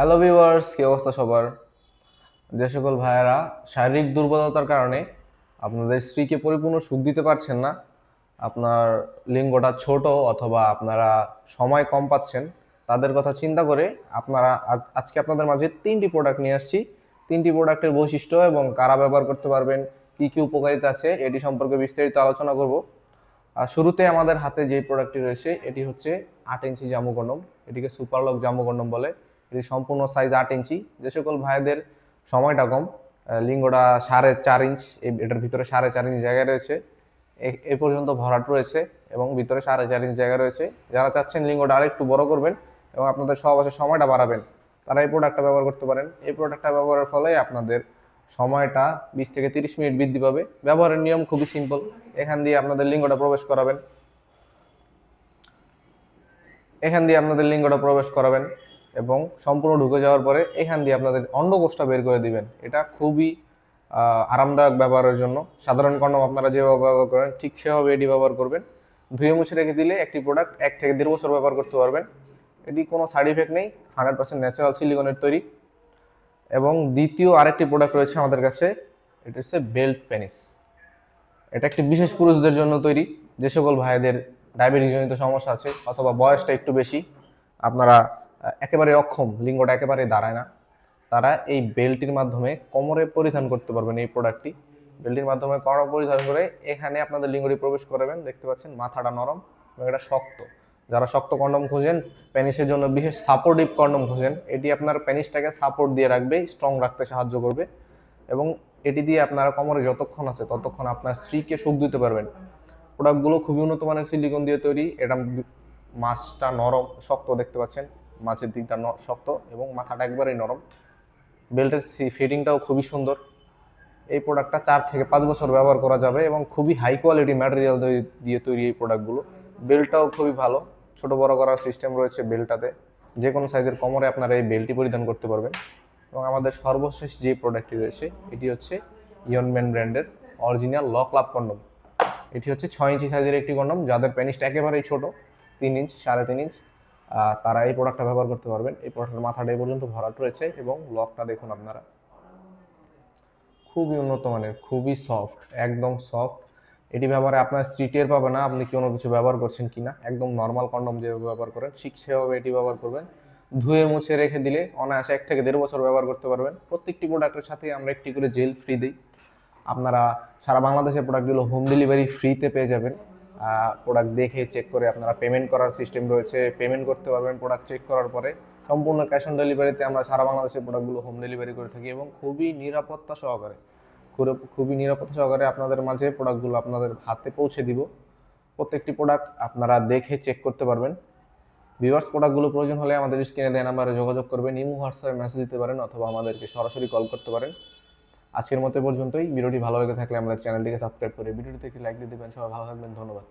Hello viewers, কি অবস্থা সবার? যে সকল ভাইয়েরা শারীরিক দুর্বলতার কারণে আপনাদের স্ত্রীকে পরিপূর্ণ সুখ দিতে পারছেন না, আপনার লিঙ্গটা ছোট অথবা আপনারা সময় কম পাচ্ছেন, তাদের কথা চিন্তা করে আপনারা আজকে আপনাদের মাঝে তিনটি প্রোডাক্ট নিয়ে আসছি। তিনটি প্রোডাক্টের বৈশিষ্ট্য এবং কারা ব্যবহার করতে পারবেন, কি কি উপকারিতা আছে, এটি সম্পর্কে বিস্তারিত আলোচনা করব। আর শুরুতে আমাদের হাতে যে প্রোডাক্টটি রয়েছে এটি হচ্ছে 8 ইঞ্চি জামু কন্ডম। এটিকে সুপারলক জামু কন্ডম বলে। এটি সম্পূর্ণ সাইজ 8 ইঞ্চি। যে সকল ভাইদের সময়টা কম, লিঙ্গটা 4.5 ইঞ্চ, এটার ভিতরে 4.5 ইঞ্চ জায়গা রয়েছে, এ পর্যন্ত ভরাট রয়েছে এবং ভিতরে 4.5 ইঞ্চ জায়গা রয়েছে। যারা চাচ্ছেন লিঙ্গটা আরেকটু বড় করবেন এবং আপনাদের সহবাসের সময়টা বাড়াবেন, তারা এই প্রোডাক্টটা ব্যবহার করতে পারেন। এই প্রোডাক্টটা ব্যবহারের ফলে আপনাদের সময়টা 20 থেকে 30 মিনিট বৃদ্ধি পাবে। ব্যবহারের নিয়ম খুবই সিম্পল। এখান দিয়ে আপনাদের লিঙ্গটা প্রবেশ করাবেন, এবং সম্পূর্ণ ঢুকে যাওয়ার পরে এখান দিয়ে আপনাদের অন্ডকোষটা বের করে দিবেন। এটা খুবই আরামদায়ক ব্যবহারের জন্য। সাধারণ কন্ডম আপনারা যেভাবে ব্যবহার করেন ঠিক সেভাবে এটি ব্যবহার করবেন। ধুয়ে মুছে রেখে দিলে একটি প্রোডাক্ট 1 থেকে 1.5 বছর ব্যবহার করতে পারবেন। এটি কোনো সাইড ইফেক্ট নেই, 100% ন্যাচারাল সিলিকনের তৈরি। এবং দ্বিতীয় আরেকটি প্রোডাক্ট রয়েছে আমাদের কাছে, এটা হচ্ছে বেল্ট পেনিস। এটা একটি বিশেষ পুরুষদের জন্য তৈরি। যে সকল ভাইদের ডায়াবেটিস জনিত সমস্যা আছে অথবা বয়সটা একটু বেশি, আপনারা একেবারে অক্ষম, লিঙ্গটা একেবারে দাঁড়ায় না, তারা এই বেল্টটির মাধ্যমে কোমরে পরিধান করতে পারবেন। এই প্রোডাক্টটি বেল্টটির মাধ্যমে কোমরে পরিধান করে এখানে আপনাদের লিঙ্গটি প্রবেশ করাবেন। দেখতে পাচ্ছেন মাথাটা নরম এবং এটা শক্ত। যারা শক্ত কন্ডম খোঁজেন, পেনিসের জন্য বিশেষ সাপোর্টিভ কন্ডম খোঁজেন, এটি আপনার পেনিসটাকে সাপোর্ট দিয়ে রাখবে, স্ট্রং রাখতে সাহায্য করবে। এবং এটি দিয়ে আপনারা কোমরে যতক্ষণ আছে ততক্ষণ আপনার স্ত্রীকে সুখ দিতে পারবেন। প্রোডাক্টগুলো খুবই উন্নত মানের সিলিকন দিয়ে তৈরি। এটা মাছটা নরম শক্ত, দেখতে পাচ্ছেন মাছের দিকটা শক্ত এবং মাথাটা একবারেই নরম। বেল্টের ফিটিংটাও খুবই সুন্দর। এই প্রোডাক্টটা 4 থেকে 5 বছর ব্যবহার করা যাবে এবং খুবই হাই কোয়ালিটি ম্যাটেরিয়াল দিয়ে তৈরি এই প্রোডাক্টগুলো। বেল্টটাও খুবই ভালো, ছোট বড় করার সিস্টেম রয়েছে বেল্টটাতে। যে কোনো সাইজের কোমরে আপনারা এই বেল্টটি পরিধান করতে পারবেন। এবং আমাদের সর্বশেষ যে প্রোডাক্টটি রয়েছে এটি হচ্ছে ইয়নম্যান ব্র্যান্ডের অরিজিনাল লক লাভ কন্ডম। এটি হচ্ছে 6 ইঞ্চি সাইজের একটি কন্ডম। যাদের পেনিসটা একেবারেই ছোট, 3 ইঞ্চ 3.5 ইঞ্চ, তারা এই প্রোডাক্টটা ব্যবহার করতে পারবেন। এই প্রোডাক্টের মাথাটা এই পর্যন্ত ভরাট রয়েছে এবং লকটা দেখুন আপনারা, খুবই উন্নত মানের, খুবই সফট, একদম সফট। এটি ব্যবহারে আপনার স্ত্রী টের পাবে না আপনি কোনো কিছু ব্যবহার করছেন কিনা। একদম নর্মাল কন্ডম যেভাবে ব্যবহার করেন ঠিক সেভাবে এটি ব্যবহার করবেন। ধুয়ে মুছে রেখে দিলে অনায়াসে 1 থেকে 1.5 বছর ব্যবহার করতে পারবেন। প্রত্যেকটি প্রোডাক্টের সাথে আমরা একটি করে জেল ফ্রি দিই। আপনারা সারা বাংলাদেশের প্রোডাক্টগুলো হোম ডেলিভারি ফ্রিতে পেয়ে যাবেন। প্রোডাক্ট দেখে চেক করে আপনারা পেমেন্ট করার সিস্টেম রয়েছে, পেমেন্ট করতে পারবেন প্রোডাক্ট চেক করার পরে। সম্পূর্ণ ক্যাশ অন ডেলিভারিতে আমরা সারা বাংলাদেশের প্রোডাক্টগুলো হোম ডেলিভারি করে থাকি এবং খুবই নিরাপত্তা সহকারে আপনাদের মাঝে প্রোডাক্টগুলো আপনাদের হাতে পৌঁছে দিব। প্রত্যেকটি প্রোডাক্ট আপনারা দেখে চেক করতে পারবেন। ভিউয়ার্স, প্রোডাক্টগুলো প্রয়োজন হলে আমাদের স্ক্রিনে দেওয়া নাম্বারে যোগাযোগ করবেন, ইমো হোয়াটসঅ্যাপে মেসেজ দিতে পারেন অথবা আমাদেরকে সরাসরি কল করতে পারেন। আজকের মতো পর্যন্তই। ভিডিওটি ভালো লেগে থাকলে আমাদের চ্যানেলটিকে সাবস্ক্রাইব করে ভিডিওটিতে একটি লাইক দিয়ে দেবেন। সবাই ভালো থাকবেন, ধন্যবাদ।